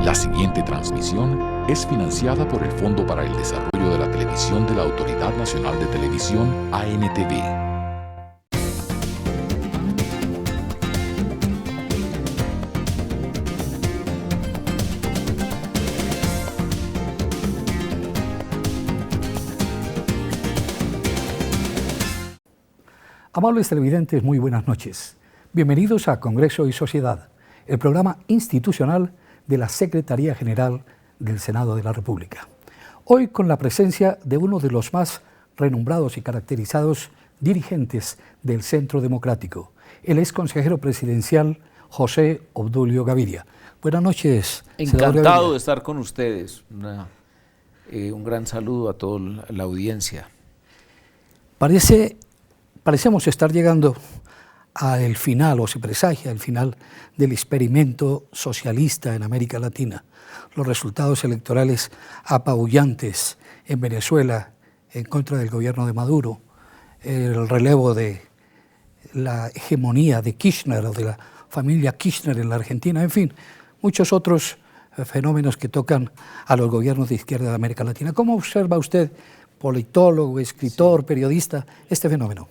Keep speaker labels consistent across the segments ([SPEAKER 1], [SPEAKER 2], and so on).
[SPEAKER 1] La siguiente transmisión es financiada por el Fondo para el Desarrollo de la Televisión de la Autoridad Nacional de Televisión, ANTV.
[SPEAKER 2] Amables televidentes, muy buenas noches. Bienvenidos a Congreso y Sociedad, el programa institucional de la Secretaría General del Senado de la República. Hoy con la presencia de uno de los más renombrados y caracterizados dirigentes del Centro Democrático, el ex consejero presidencial José Obdulio Gaviria. Buenas noches.
[SPEAKER 3] Encantado de estar con ustedes. Un gran saludo a toda la audiencia.
[SPEAKER 2] Parecemos estar llegando al final, o se presagia el final del experimento socialista en América Latina. Los resultados electorales apabullantes en Venezuela en contra del gobierno de Maduro, el relevo de la hegemonía de Kirchner o de la familia Kirchner en la Argentina, en fin, muchos otros fenómenos que tocan a los gobiernos de izquierda de América Latina. ¿Cómo observa usted, politólogo, escritor, periodista, este fenómeno?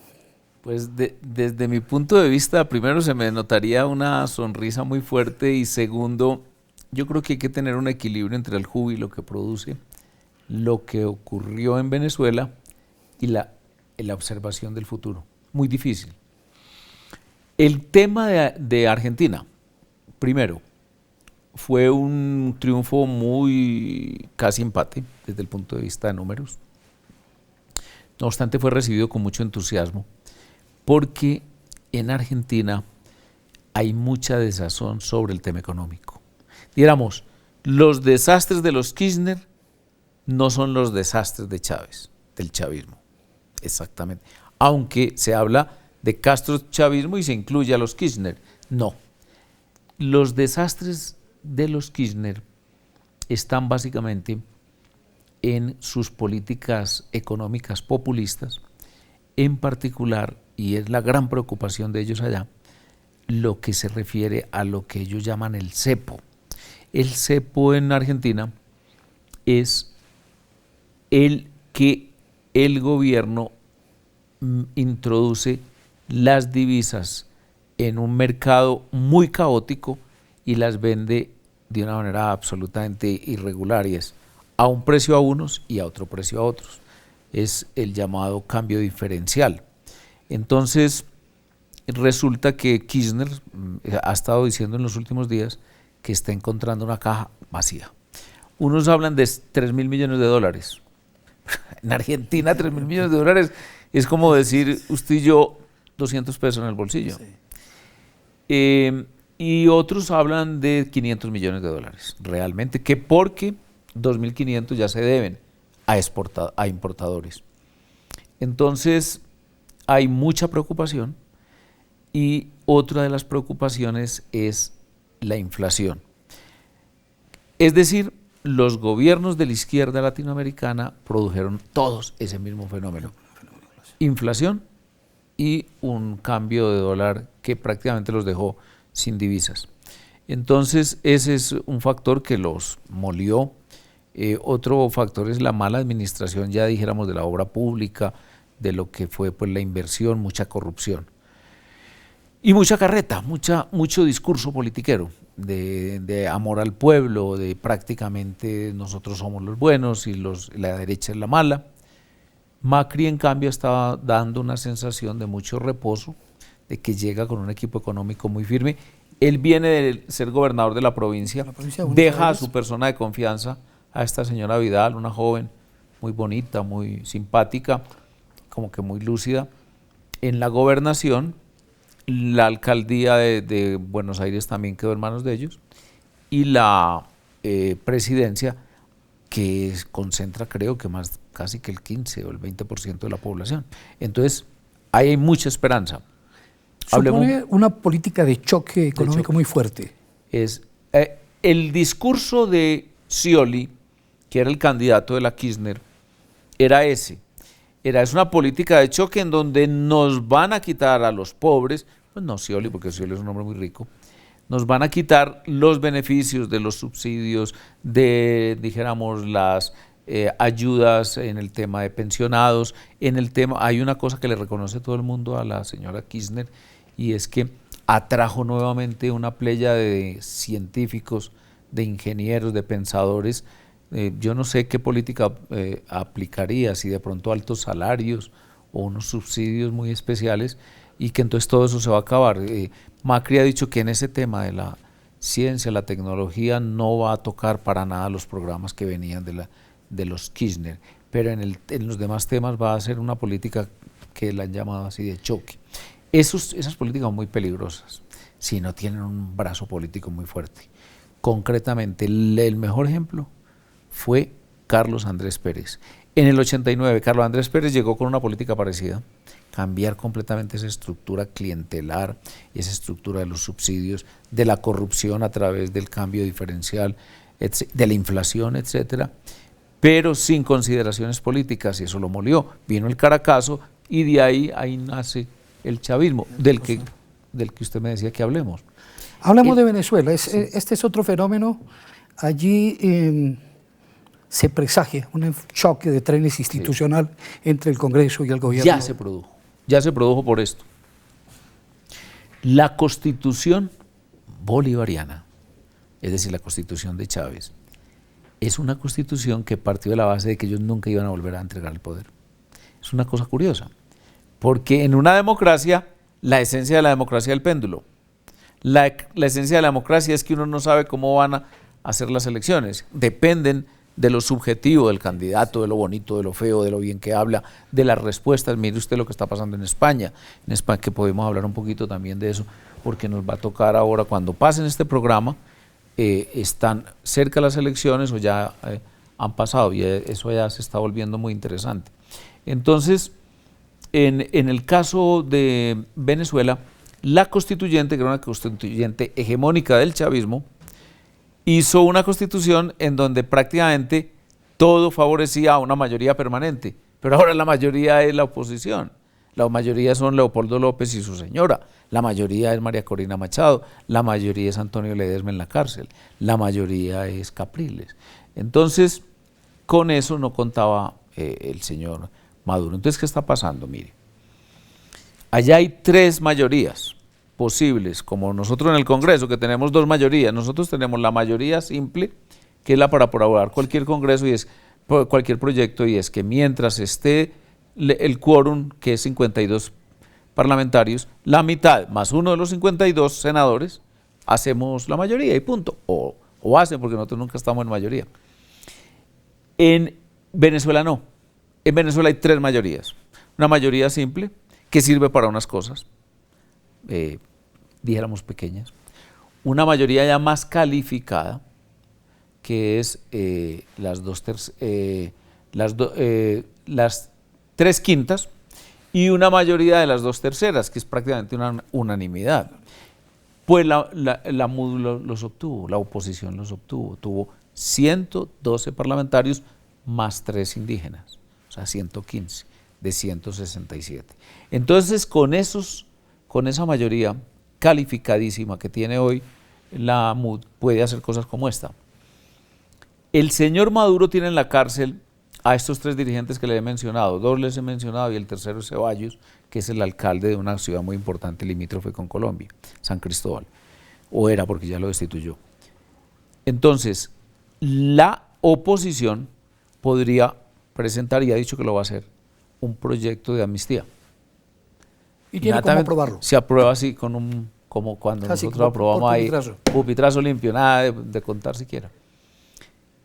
[SPEAKER 3] Pues desde mi punto de vista, primero se me notaría una sonrisa muy fuerte y segundo, yo creo que hay que tener un equilibrio entre el júbilo que produce lo que ocurrió en Venezuela y la observación del futuro. Muy difícil. El tema de Argentina, primero, fue un triunfo muy casi empate desde el punto de vista de números. No obstante, fue recibido con mucho entusiasmo, porque en Argentina hay mucha desazón sobre el tema económico. Diéramos, los desastres de los Kirchner no son los desastres de Chávez, del chavismo, exactamente. Aunque se habla de Castro-chavismo y se incluye a los Kirchner, no. Los desastres de los Kirchner están básicamente en sus políticas económicas populistas, en particular, y es la gran preocupación de ellos allá, lo que se refiere a lo que ellos llaman el cepo. El cepo en Argentina es el que el gobierno introduce las divisas en un mercado muy caótico y las vende de una manera absolutamente irregular, y es a un precio a unos y a otro precio a otros. Es el llamado cambio diferencial. Entonces, resulta que Kirchner ha estado diciendo en los últimos días que está encontrando una caja vacía. Unos hablan de 3.000 millones de dólares. En Argentina, 3.000 millones de dólares es como decir usted y yo 200 pesos en el bolsillo. Sí. Y otros hablan de 500 millones de dólares, realmente, que porque 2.500 ya se deben a importadores. Entonces, hay mucha preocupación y otra de las preocupaciones es la inflación. Es decir, los gobiernos de la izquierda latinoamericana produjeron todos ese mismo fenómeno. Inflación y un cambio de dólar que prácticamente los dejó sin divisas. Entonces, ese es un factor que los molió. Otro factor es la mala administración, ya dijéramos, de la obra pública, de lo que fue pues la inversión, mucha corrupción y mucha carreta, mucho discurso politiquero de amor al pueblo, de prácticamente nosotros somos los buenos y la derecha es la mala. Macri, en cambio, estaba dando una sensación de mucho reposo, de que llega con un equipo económico muy firme. Él viene de ser gobernador de la provincia deja a su persona de confianza, a esta señora Vidal, una joven muy bonita, muy simpática, como que muy lúcida. En la gobernación, la alcaldía de Buenos Aires también quedó en manos de ellos, y la presidencia, que concentra, creo que casi que el 15 o el 20% de la población. Entonces, ahí hay mucha esperanza.
[SPEAKER 2] Supone una política de choque económico muy fuerte.
[SPEAKER 3] Es el discurso de Scioli, que era el candidato de la Kirchner, era ese. Es una política de choque en donde nos van a quitar a los pobres, pues no Scioli, porque Scioli es un hombre muy rico, nos van a quitar los beneficios de los subsidios, de, dijéramos, las ayudas en el tema de pensionados, en el tema, hay una cosa que le reconoce todo el mundo a la señora Kirchner, y es que atrajo nuevamente una playa de científicos, de ingenieros, de pensadores. Yo no sé qué política aplicaría, si de pronto altos salarios o unos subsidios muy especiales, y que entonces todo eso se va a acabar. Macri ha dicho que en ese tema de la ciencia, la tecnología, no va a tocar para nada los programas que venían de los Kirchner, pero en los demás temas va a ser una política que la han llamado así de choque. Esas políticas son muy peligrosas si no tienen un brazo político muy fuerte. Concretamente, el mejor ejemplo fue Carlos Andrés Pérez. En el 89, Carlos Andrés Pérez llegó con una política parecida, cambiar completamente esa estructura clientelar, esa estructura de los subsidios, de la corrupción a través del cambio diferencial, de la inflación, etcétera, pero sin consideraciones políticas, y eso lo molió. Vino el Caracazo y de ahí nace el chavismo, del que usted me decía que hablemos.
[SPEAKER 2] Hablamos de Venezuela. Este es otro fenómeno. Allí se presagia un choque de trenes institucional entre el Congreso y el gobierno.
[SPEAKER 3] Ya se produjo por esto. La Constitución bolivariana, es decir, la Constitución de Chávez, es una constitución que partió de la base de que ellos nunca iban a volver a entregar el poder. Es una cosa curiosa, porque en una democracia, la esencia de la democracia es el péndulo. La esencia de la democracia es que uno no sabe cómo van a hacer las elecciones, dependen de lo subjetivo del candidato, de lo bonito, de lo feo, de lo bien que habla, de las respuestas. Mire usted lo que está pasando en España, que podemos hablar un poquito también de eso, porque nos va a tocar ahora, cuando pasen este programa, están cerca las elecciones o ya han pasado, y eso ya se está volviendo muy interesante. Entonces, en el caso de Venezuela, la constituyente, que era una constituyente hegemónica del chavismo, hizo una constitución en donde prácticamente todo favorecía a una mayoría permanente, pero ahora la mayoría es la oposición. La mayoría son Leopoldo López y su señora, la mayoría es María Corina Machado, la mayoría es Antonio Ledesma en la cárcel, la mayoría es Capriles. Entonces, con eso no contaba el señor Maduro. Entonces, ¿qué está pasando? Mire, allá hay tres mayorías posibles, como nosotros en el Congreso, que tenemos dos mayorías. Nosotros tenemos la mayoría simple, que es la para aprobar cualquier Congreso y es cualquier proyecto, y es que mientras esté el quórum, que es 52 parlamentarios, la mitad más uno de los 52 senadores, hacemos la mayoría y punto. O hacen, porque nosotros nunca estamos en mayoría. En Venezuela no. En Venezuela hay tres mayorías. Una mayoría simple, que sirve para unas cosas, dijéramos pequeñas. Una mayoría ya más calificada, que es las 3/5, y una mayoría de las 2/3, que es prácticamente una unanimidad. Pues la MUD los obtuvo, la oposición los obtuvo, tuvo 112 parlamentarios más 3 indígenas, o sea 115 de 167. Entonces con esa mayoría calificadísima que tiene hoy la MUD, puede hacer cosas como esta. El señor Maduro tiene en la cárcel a estos tres dirigentes que le he mencionado, dos les he mencionado y el tercero es Ceballos, que es el alcalde de una ciudad muy importante limítrofe con Colombia, San Cristóbal, o era porque ya lo destituyó. Entonces, la oposición podría presentar, y ha dicho que lo va a hacer, un proyecto de amnistía.
[SPEAKER 2] ¿Y tiene cómo aprobarlo?
[SPEAKER 3] Se aprueba así, como cuando nosotros aprobamos ahí, pupitrazo limpio, nada de contar siquiera.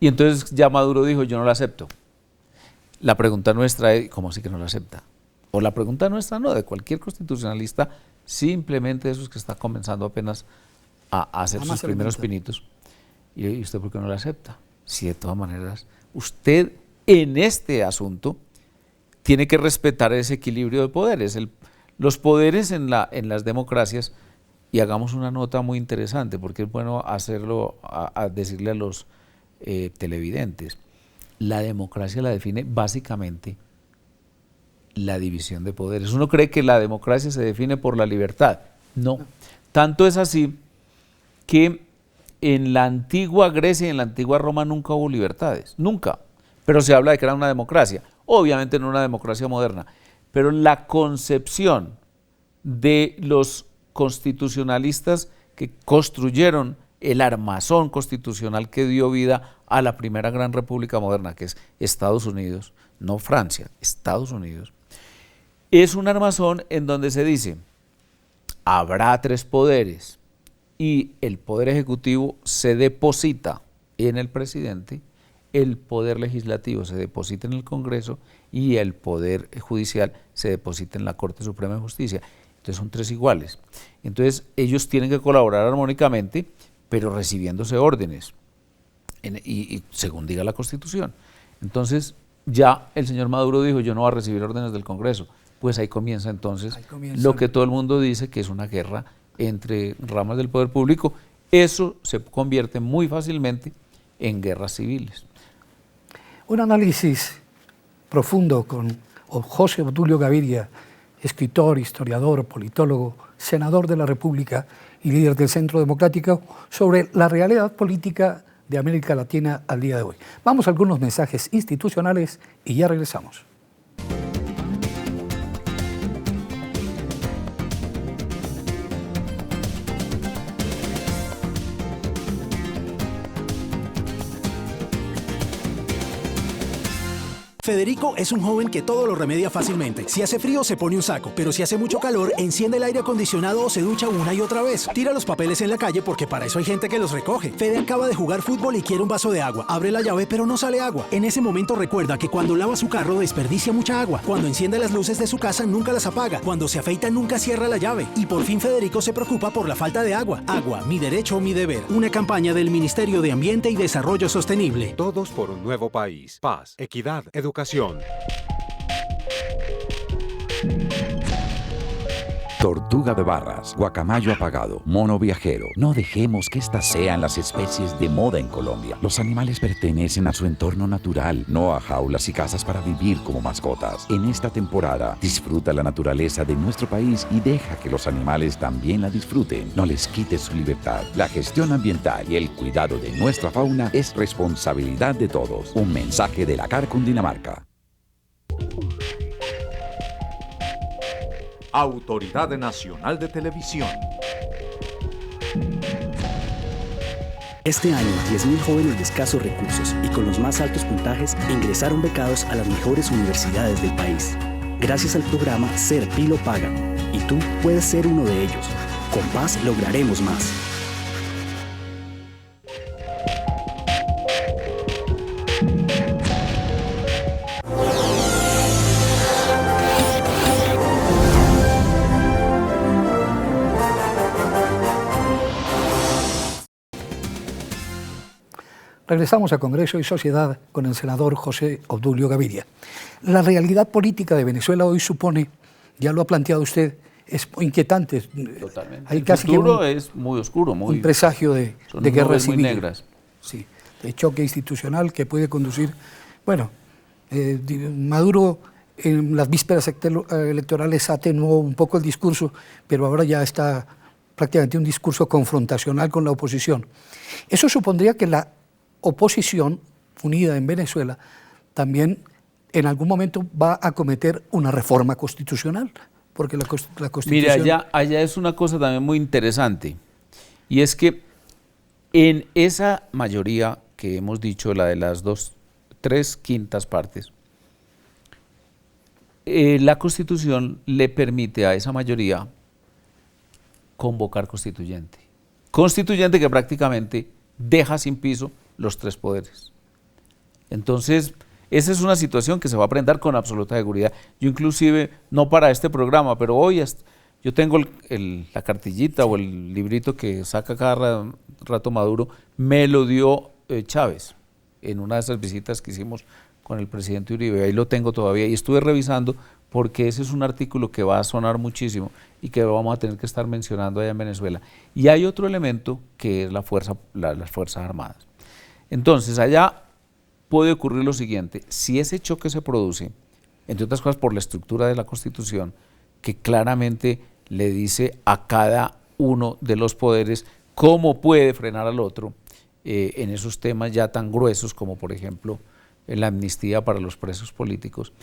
[SPEAKER 3] Y entonces ya Maduro dijo, yo no lo acepto. La pregunta nuestra es, ¿cómo así que no lo acepta? O la pregunta nuestra no, de cualquier constitucionalista, simplemente de esos que está comenzando apenas a hacer sus primeros pinitos. ¿Y usted por qué no lo acepta? Si de todas maneras, usted en este asunto tiene que respetar ese equilibrio de poderes. Los poderes en las democracias, y hagamos una nota muy interesante, porque es bueno hacerlo, a decirle a los televidentes, la democracia la define básicamente la división de poderes. Uno cree que la democracia se define por la libertad. No. Tanto es así que en la antigua Grecia y en la antigua Roma nunca hubo libertades, nunca. Pero se habla de que era una democracia, obviamente no una democracia moderna, pero la concepción de los constitucionalistas que construyeron el armazón constitucional que dio vida a la primera gran república moderna, que es Estados Unidos, no Francia, Estados Unidos, es un armazón en donde se dice, habrá 3 poderes y el poder ejecutivo se deposita en el presidente, el poder legislativo se deposita en el Congreso y el poder judicial se deposita en la Corte Suprema de Justicia. Entonces son 3 iguales. Entonces ellos tienen que colaborar armónicamente, pero recibiéndose órdenes, y según diga la Constitución. Entonces ya el señor Maduro dijo, yo no voy a recibir órdenes del Congreso. Pues ahí comienza entonces lo que todo el mundo dice que es una guerra entre ramas del poder público. Eso se convierte muy fácilmente en guerras civiles.
[SPEAKER 2] Un análisis profundo con José Obdulio Gaviria, escritor, historiador, politólogo, senador de la República y líder del Centro Democrático, sobre la realidad política de América Latina al día de hoy. Vamos a algunos mensajes institucionales y ya regresamos.
[SPEAKER 4] Federico es un joven que todo lo remedia fácilmente. Si hace frío, se pone un saco, pero si hace mucho calor, enciende el aire acondicionado o se ducha una y otra vez. Tira los papeles en la calle porque para eso hay gente que los recoge. Fede acaba de jugar fútbol y quiere un vaso de agua. Abre la llave, pero no sale agua. En ese momento recuerda que cuando lava su carro desperdicia mucha agua. Cuando enciende las luces de su casa, nunca las apaga. Cuando se afeita, nunca cierra la llave. Y por fin Federico se preocupa por la falta de agua. Agua, mi derecho, mi deber. Una campaña del Ministerio de Ambiente y Desarrollo Sostenible.
[SPEAKER 5] Todos por un nuevo país. Paz, equidad, educación.
[SPEAKER 6] Tortuga de barras, guacamayo apagado, mono viajero. No dejemos que estas sean las especies de moda en Colombia. Los animales pertenecen a su entorno natural, no a jaulas y casas para vivir como mascotas. En esta temporada, disfruta la naturaleza de nuestro país y deja que los animales también la disfruten. No les quites su libertad. La gestión ambiental y el cuidado de nuestra fauna es responsabilidad de todos. Un mensaje de la CAR Cundinamarca.
[SPEAKER 5] Autoridad Nacional de Televisión.
[SPEAKER 7] Este año, 10.000 jóvenes de escasos recursos y con los más altos puntajes ingresaron becados a las mejores universidades del país. Gracias al programa Ser Pilo Paga. Y tú puedes ser uno de ellos. Con paz lograremos más.
[SPEAKER 2] Regresamos a Congreso y Sociedad con el senador José Obdulio Gaviria. La realidad política de Venezuela hoy supone, ya lo ha planteado usted, es muy inquietante.
[SPEAKER 3] Totalmente.
[SPEAKER 2] Hay
[SPEAKER 3] El
[SPEAKER 2] casi
[SPEAKER 3] futuro
[SPEAKER 2] que
[SPEAKER 3] es muy oscuro, muy,
[SPEAKER 2] un presagio de guerra
[SPEAKER 3] muy
[SPEAKER 2] civil.
[SPEAKER 3] negras.
[SPEAKER 2] Sí, de choque institucional que puede conducir. Bueno, Maduro en las vísperas electorales atenuó un poco el discurso, pero ahora ya está prácticamente un discurso confrontacional con la oposición. Eso supondría que la oposición unida en Venezuela también en algún momento va a cometer una reforma constitucional, porque la Constitución...
[SPEAKER 3] Mire, allá es una cosa también muy interesante, y es que en esa mayoría que hemos dicho, la de las 3/5 partes, la Constitución le permite a esa mayoría convocar constituyente. Constituyente que prácticamente deja sin piso los 3 poderes. Entonces, esa es una situación que se va a presentar con absoluta seguridad. Yo inclusive, no para este programa, pero hoy yo tengo la cartillita o el librito que saca cada rato Maduro, me lo dio Chávez en una de esas visitas que hicimos con el presidente Uribe. Ahí lo tengo todavía y estuve revisando porque ese es un artículo que va a sonar muchísimo y que vamos a tener que estar mencionando allá en Venezuela. Y hay otro elemento que es las Fuerzas Armadas. Entonces, allá puede ocurrir lo siguiente: si ese choque se produce, entre otras cosas por la estructura de la Constitución, que claramente le dice a cada uno de los poderes cómo puede frenar al otro en esos temas ya tan gruesos como, por ejemplo, la amnistía para los presos políticos.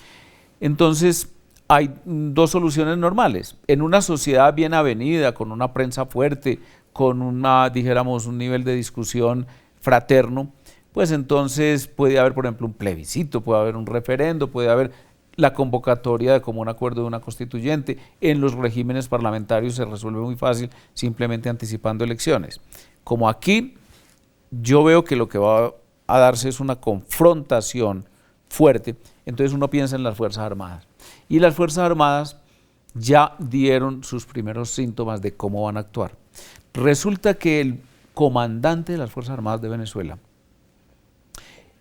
[SPEAKER 3] Entonces, hay dos soluciones normales. En una sociedad bien avenida, con una prensa fuerte, con dijéramos, un nivel de discusión fraterno, pues entonces puede haber, por ejemplo, un plebiscito, puede haber un referendo, puede haber la convocatoria de común acuerdo de una constituyente. En los regímenes parlamentarios se resuelve muy fácil, simplemente anticipando elecciones. Como aquí, yo veo que lo que va a darse es una confrontación fuerte, entonces uno piensa en las Fuerzas Armadas. Y las Fuerzas Armadas ya dieron sus primeros síntomas de cómo van a actuar. Resulta que el comandante de las Fuerzas Armadas de Venezuela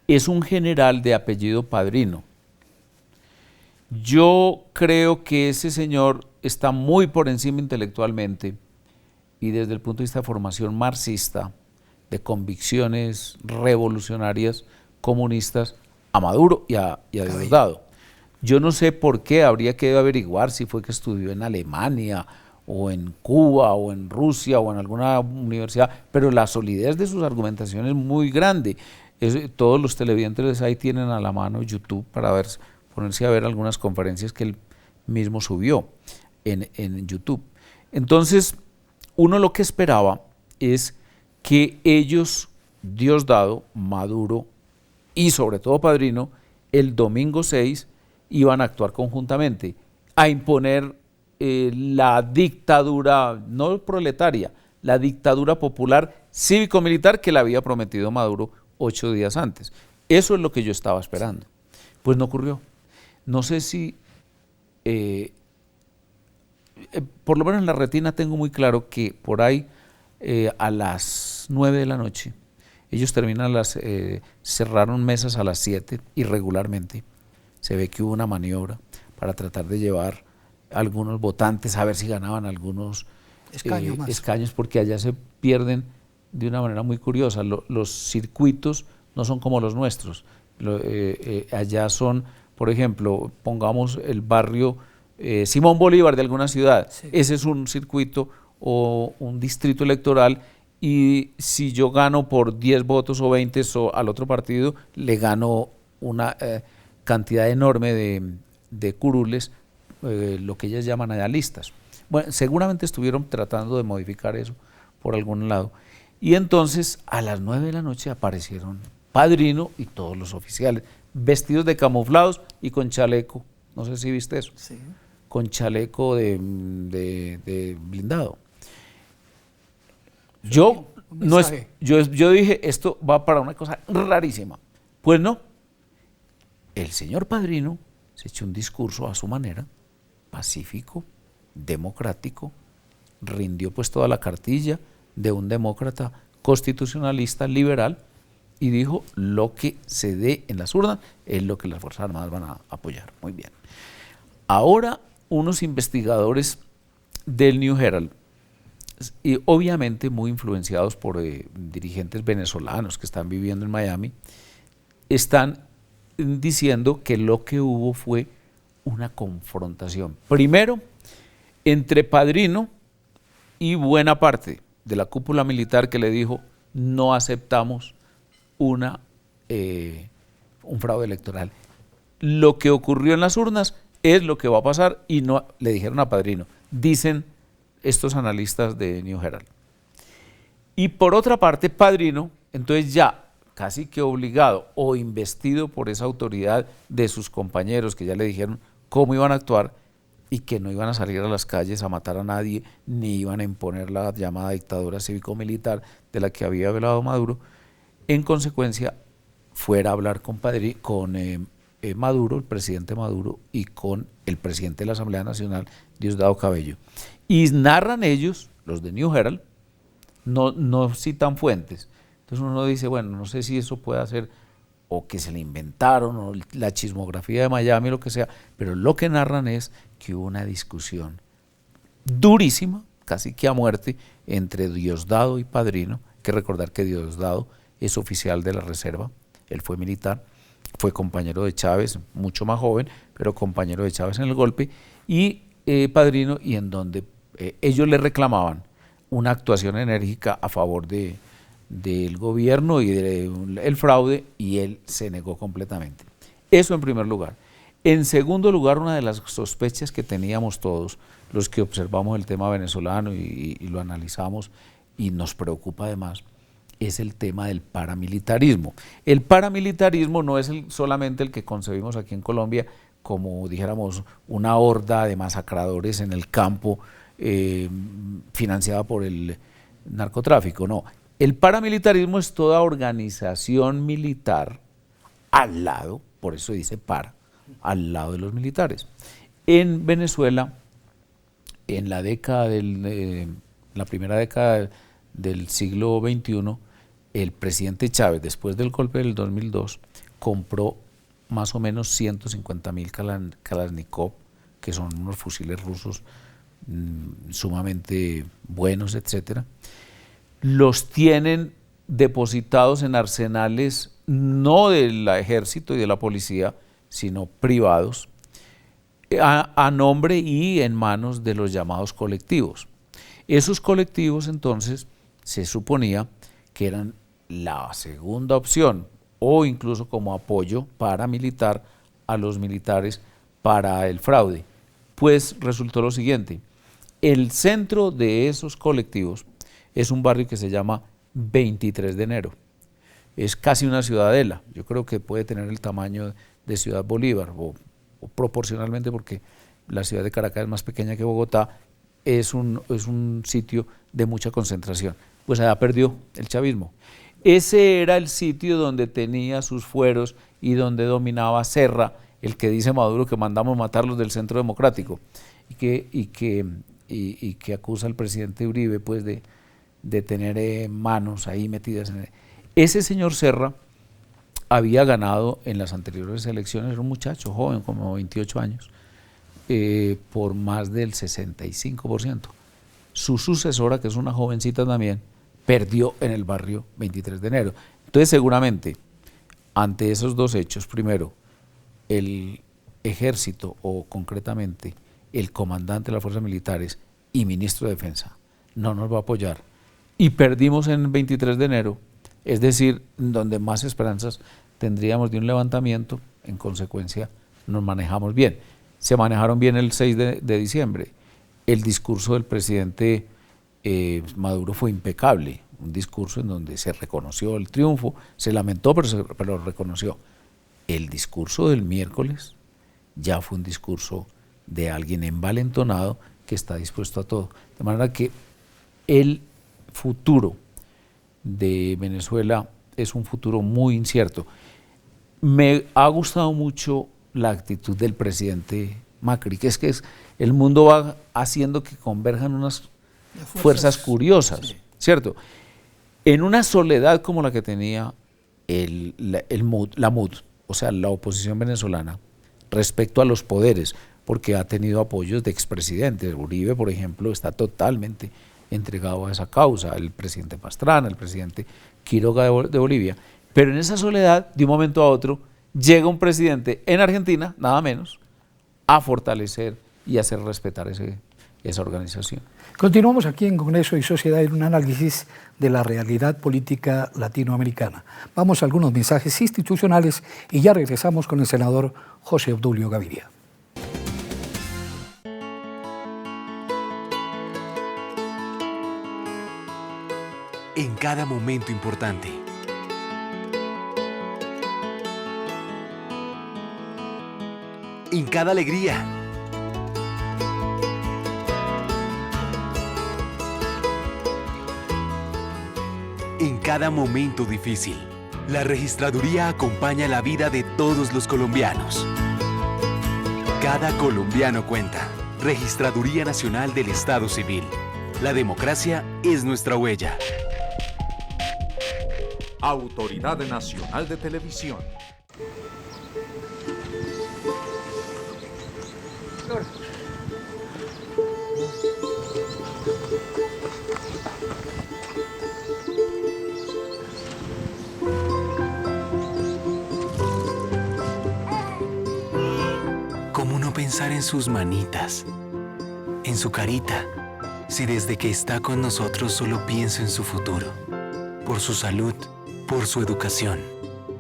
[SPEAKER 3] es un general de apellido Padrino. Yo creo que ese señor está muy por encima intelectualmente y desde el punto de vista de formación marxista, de convicciones revolucionarias, comunistas, a Maduro y a Diosdado. Yo no sé por qué, habría que averiguar si fue que estudió en Alemania o en Cuba o en Rusia o en alguna universidad, pero la solidez de sus argumentaciones es muy grande. Todos los televidentes ahí tienen a la mano YouTube para ponerse a ver algunas conferencias que él mismo subió en YouTube. Entonces, uno lo que esperaba es que ellos, Diosdado, Maduro y sobre todo Padrino, el domingo 6 iban a actuar conjuntamente, a imponer la dictadura, no proletaria, la dictadura popular cívico-militar que le había prometido Maduro 8 días antes. Eso es lo que yo estaba esperando. Pues no ocurrió. No sé si, por lo menos en la retina tengo muy claro que por ahí a las 9 de la noche, ellos terminan cerraron mesas a las 7 irregularmente. Se ve que hubo una maniobra para tratar de llevar algunos votantes a ver si ganaban algunos escaños, porque allá se pierden de una manera muy curiosa. Los circuitos no son como los nuestros. Allá son, por ejemplo, pongamos el barrio Simón Bolívar de alguna ciudad. Sí. Ese es un circuito o un distrito electoral, y si yo gano por 10 votos o 20 al otro partido, le gano una cantidad enorme de curules, lo que ellas llaman allá listas. Bueno, seguramente estuvieron tratando de modificar eso por algún lado. Y entonces a las 9 de la noche aparecieron Padrino y todos los oficiales, vestidos de camuflados y con chaleco. No sé si viste eso. Sí. Con chaleco de blindado. Yo dije, esto va para una cosa rarísima. Pues no. El señor Padrino se echó un discurso a su manera, pacífico, democrático, rindió pues toda la cartilla de un demócrata constitucionalista liberal y dijo: lo que se dé en las urnas es lo que las Fuerzas Armadas van a apoyar. Muy bien. Ahora unos investigadores del New Herald, y obviamente muy influenciados por dirigentes venezolanos que están viviendo en Miami, están diciendo que lo que hubo fue una confrontación. Primero, entre Padrino y buena parte de la cúpula militar, que le dijo: no aceptamos un fraude electoral. Lo que ocurrió en las urnas es lo que va a pasar, y no le dijeron a Padrino, dicen estos analistas de New Herald. Y por otra parte, Padrino, entonces ya casi que obligado o investido por esa autoridad de sus compañeros que ya le dijeron cómo iban a actuar y que no iban a salir a las calles a matar a nadie, ni iban a imponer la llamada dictadura cívico-militar de la que había hablado Maduro. En consecuencia, fuera a hablar con Maduro, el presidente Maduro, y con el presidente de la Asamblea Nacional, Diosdado Cabello. Y narran ellos, los de New Herald, no citan fuentes. Entonces uno dice, bueno, no sé si eso puede ser o que se le inventaron, o la chismografía de Miami, lo que sea, pero lo que narran es que hubo una discusión durísima, casi que a muerte, entre Diosdado y Padrino. Hay que recordar que Diosdado es oficial de la reserva, él fue militar, fue compañero de Chávez, mucho más joven, pero compañero de Chávez en el golpe, y Padrino, y en donde ellos le reclamaban una actuación enérgica a favor del gobierno y del fraude, y él se negó completamente. Eso en primer lugar. En segundo lugar, una de las sospechas que teníamos todos los que observamos el tema venezolano y lo analizamos y nos preocupa además, es el tema del paramilitarismo. El paramilitarismo no es solamente el que concebimos aquí en Colombia como, dijéramos, una horda de masacradores en el campo financiada por el narcotráfico, no. El paramilitarismo es toda organización militar al lado, por eso dice para, al lado de los militares. En Venezuela, en la primera década del siglo XXI, el presidente Chávez, después del golpe del 2002, compró más o menos 150.000 Kalashnikov, que son unos fusiles rusos sumamente buenos, etcétera. Los tienen depositados en arsenales no del ejército y de la policía, sino privados, a nombre y en manos de los llamados colectivos. Esos colectivos entonces se suponía que eran la segunda opción o incluso como apoyo paramilitar a los militares para el fraude. Pues resultó lo siguiente: el centro de esos colectivos es un barrio que se llama 23 de enero. Es casi una ciudadela. Yo creo que puede tener el tamaño de Ciudad Bolívar o proporcionalmente, porque la ciudad de Caracas es más pequeña que Bogotá, es un sitio de mucha concentración. Pues allá perdió el chavismo. Ese era el sitio donde tenía sus fueros y donde dominaba Serra, el que dice Maduro que mandamos matarlos del Centro Democrático y que acusa al presidente Uribe pues de tener manos ahí metidas en él. Ese señor Serra había ganado en las anteriores elecciones, era un muchacho joven, como 28 años, por más del 65%. Su sucesora, que es una jovencita también, perdió en el barrio 23 de enero. Entonces, seguramente, ante esos dos hechos, primero, el ejército, o concretamente el comandante de las fuerzas militares y ministro de Defensa, no nos va a apoyar, y perdimos en 23 de enero, es decir, donde más esperanzas tendríamos de un levantamiento, en consecuencia nos manejamos bien. Se manejaron bien el 6 de diciembre. El discurso del presidente Maduro fue impecable, un discurso en donde se reconoció el triunfo, se lamentó, pero lo reconoció. El discurso del miércoles ya fue un discurso de alguien envalentonado que está dispuesto a todo. De manera que el futuro de Venezuela es un futuro muy incierto. Me ha gustado mucho la actitud del presidente Macri, que es el mundo va haciendo que converjan unas fuerzas curiosas, sí, ¿cierto? En una soledad como la que tenía la MUD, o sea, la oposición venezolana, respecto a los poderes, porque ha tenido apoyos de expresidentes. Uribe, por ejemplo, está totalmente entregado a esa causa, el presidente Pastrana, el presidente Quiroga de Bolivia. Pero en esa soledad, de un momento a otro, llega un presidente en Argentina, nada menos, a fortalecer y hacer respetar esa organización.
[SPEAKER 2] Continuamos aquí en Congreso y Sociedad en un análisis de la realidad política latinoamericana. Vamos a algunos mensajes institucionales y ya regresamos con el senador José Obdulio Gaviria.
[SPEAKER 8] En cada momento importante. En cada alegría. En cada momento difícil. La registraduría acompaña la vida de todos los colombianos. Cada colombiano cuenta. Registraduría Nacional del Estado Civil. La democracia es nuestra huella.
[SPEAKER 5] Autoridad Nacional de Televisión.
[SPEAKER 8] ¿Cómo no pensar en sus manitas, en su carita, si desde que está con nosotros solo pienso en su futuro? Por su salud, por su educación.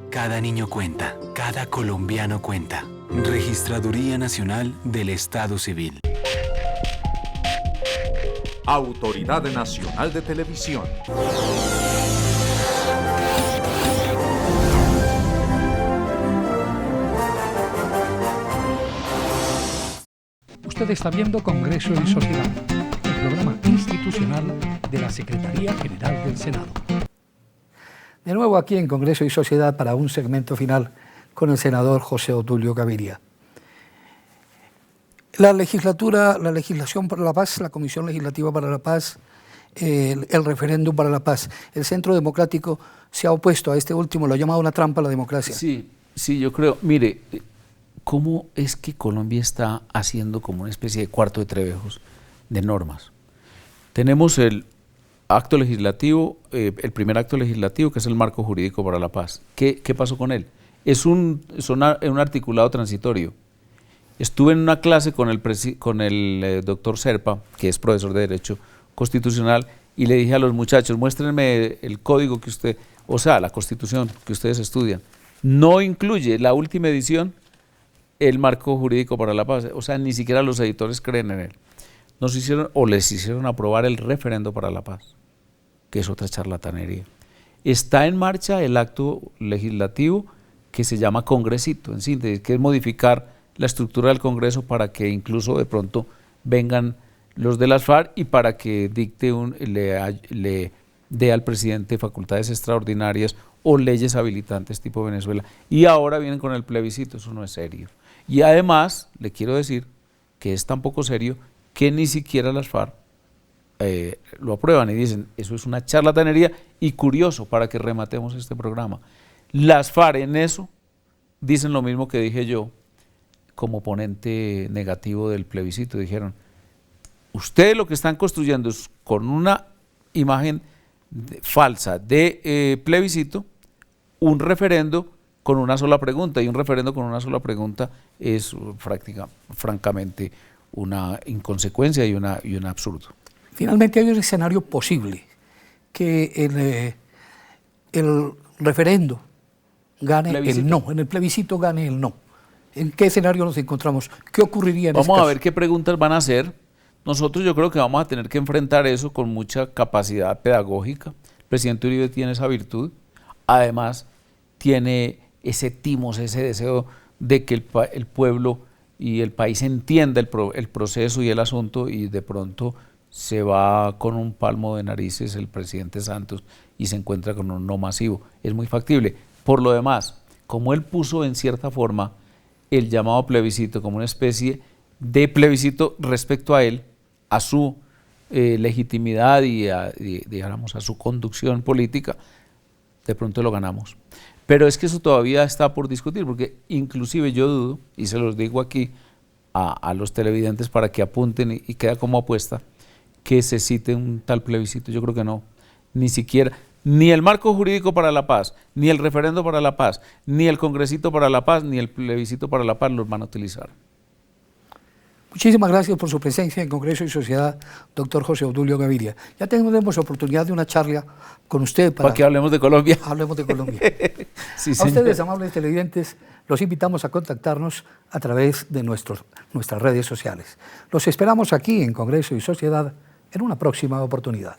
[SPEAKER 8] Cada niño cuenta, cada colombiano cuenta. Registraduría Nacional del Estado Civil.
[SPEAKER 5] Autoridad Nacional de Televisión.
[SPEAKER 2] Usted está viendo Congreso y Sociedad, el programa institucional de la Secretaría General del Senado. De nuevo aquí en Congreso y Sociedad para un segmento final con el senador José Obdulio Gaviria. La legislación para la paz, la Comisión Legislativa para la Paz, el referéndum para la paz. El Centro Democrático se ha opuesto a este último, lo ha llamado una trampa a la democracia.
[SPEAKER 3] Sí, yo creo. Mire, ¿cómo es que Colombia está haciendo como una especie de cuarto de Trevejos de normas? Tenemos el acto legislativo, el primer acto legislativo, que es el marco jurídico para la paz. ¿Qué pasó con él? Es un articulado transitorio. Estuve en una clase con el doctor Serpa, que es profesor de Derecho Constitucional, y le dije a los muchachos, muéstrenme el código la Constitución que ustedes estudian. No incluye la última edición el marco jurídico para la paz, o sea, ni siquiera los editores creen en él. Les hicieron aprobar el referendo para la paz, que es otra charlatanería. Está en marcha el acto legislativo que se llama Congresito, en síntesis, que es modificar la estructura del Congreso para que incluso de pronto vengan los de las FARC y para que le dé al presidente facultades extraordinarias o leyes habilitantes tipo Venezuela. Y ahora vienen con el plebiscito, eso no es serio. Y además, le quiero decir que es tan poco serio que ni siquiera las FARC lo aprueban y dicen, eso es una charlatanería. Y curioso, para que rematemos este programa, las FARC en eso dicen lo mismo que dije yo como ponente negativo del plebiscito. Dijeron, ustedes lo que están construyendo es con una imagen falsa de plebiscito, un referendo con una sola pregunta, y un referendo con una sola pregunta es francamente una inconsecuencia y un absurdo.
[SPEAKER 2] Finalmente hay un escenario posible, que el referendo gane el no, en el plebiscito gane el no. ¿En qué escenario nos encontramos? ¿Qué ocurriría en ese caso?
[SPEAKER 3] Vamos a ver qué preguntas van a hacer. Nosotros yo creo que vamos a tener que enfrentar eso con mucha capacidad pedagógica. El presidente Uribe tiene esa virtud. Además, tiene ese timos, ese deseo de que el pueblo y el país entienda el proceso y el asunto, y de pronto se va con un palmo de narices el presidente Santos y se encuentra con un no masivo. Es muy factible. Por lo demás, como él puso en cierta forma el llamado plebiscito como una especie de plebiscito respecto a él, a su legitimidad y digamos, a su conducción política, de pronto lo ganamos. Pero es que eso todavía está por discutir, porque inclusive yo dudo, y se los digo aquí a los televidentes para que apunten y queda como apuesta, que se cite un tal plebiscito. Yo creo que no, ni siquiera, ni el marco jurídico para la paz, ni el referendo para la paz, ni el congresito para la paz, ni el plebiscito para la paz los van a utilizar.
[SPEAKER 2] Muchísimas gracias por su presencia en Congreso y Sociedad, doctor José Obdulio Gaviria. Ya tenemos oportunidad de una charla con usted
[SPEAKER 3] para que hablemos de Colombia.
[SPEAKER 2] Hablemos de Colombia.
[SPEAKER 3] Sí,
[SPEAKER 2] a ustedes, amables televidentes, los invitamos a contactarnos a través de nuestras redes sociales. Los esperamos aquí en Congreso y Sociedad en una próxima oportunidad.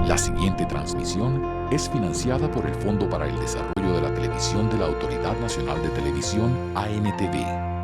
[SPEAKER 1] La siguiente transmisión es financiada por el Fondo para el Desarrollo de la Televisión de la Autoridad Nacional de Televisión, ANTV.